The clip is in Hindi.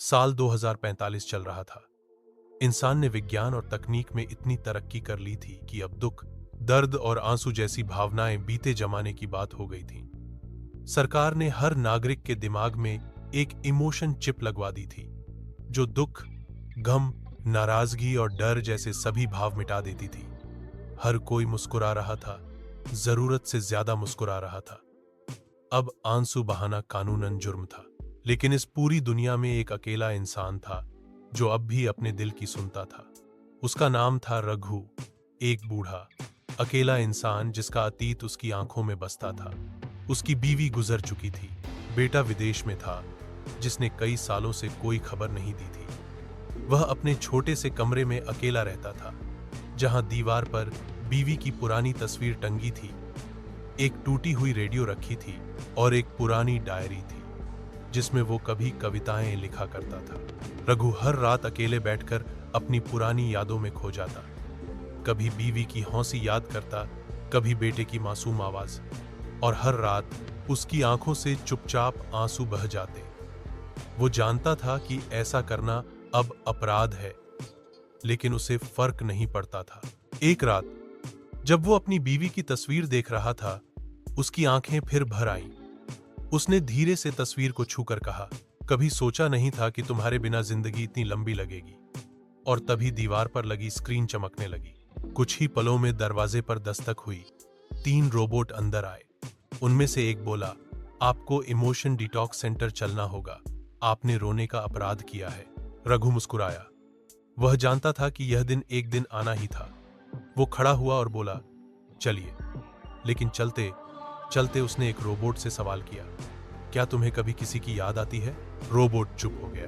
साल 2045 चल रहा था। इंसान ने विज्ञान और तकनीक में इतनी तरक्की कर ली थी कि अब दुख, दर्द और आंसू जैसी भावनाएं बीते जमाने की बात हो गई थीं। सरकार ने हर नागरिक के दिमाग में एक इमोशन चिप लगवा दी थी, जो दुख, गम, नाराजगी और डर जैसे सभी भाव मिटा देती थी। हर कोई मुस्कुरा रहा था, जरूरत से ज्यादा मुस्कुरा रहा था। अब आंसू बहाना कानूनन जुर्म था, लेकिन इस पूरी दुनिया में एक अकेला इंसान था जो अब भी अपने दिल की सुनता था। उसका नाम था रघु, एक बूढ़ा, अकेला इंसान जिसका अतीत उसकी आंखों में बसता था। उसकी बीवी गुजर चुकी थी, बेटा विदेश में था, जिसने कई सालों से कोई खबर नहीं दी थी। वह अपने छोटे से कमरे में अकेला रहता था, जहां दीवार पर बीवी की पुरानी तस्वीर टंगी थी, एक टूटी हुई रेडियो रखी थी और एक पुरानी डायरी थी जिसमें वो कभी कविताएं लिखा करता था। रघु हर रात अकेले बैठकर अपनी पुरानी यादों में खो जाता, कभी बीवी की हंसी याद करता, कभी बेटे की मासूम आवाज, और हर रात उसकी आंखों से चुपचाप आंसू बह जाते। वो जानता था कि ऐसा करना अब अपराध है, लेकिन उसे फर्क नहीं पड़ता था। एक रात जब वो अपनी बीवी की तस्वीर देख रहा था, उसकी आंखें फिर भर आईं। उसने धीरे से तस्वीर को छूकर कहा, कभी सोचा नहीं था कि तुम्हारे बिना जिंदगी इतनी लंबी लगेगी। और तभी दीवार पर लगी स्क्रीन चमकने लगी। कुछ ही पलों में दरवाजे पर दस्तक हुई। 3 रोबोट अंदर आए। उनमें से एक बोला, आपको इमोशन डिटॉक्स सेंटर चलना होगा, आपने रोने का अपराध किया है। रघु मुस्कुराया। वह जानता था कि यह दिन एक दिन आना ही था। वो खड़ा हुआ और बोला, चलिए। लेकिन चलते चलते उसने एक रोबोट से सवाल किया, क्या तुम्हें कभी किसी की याद आती है? रोबोट चुप हो गया।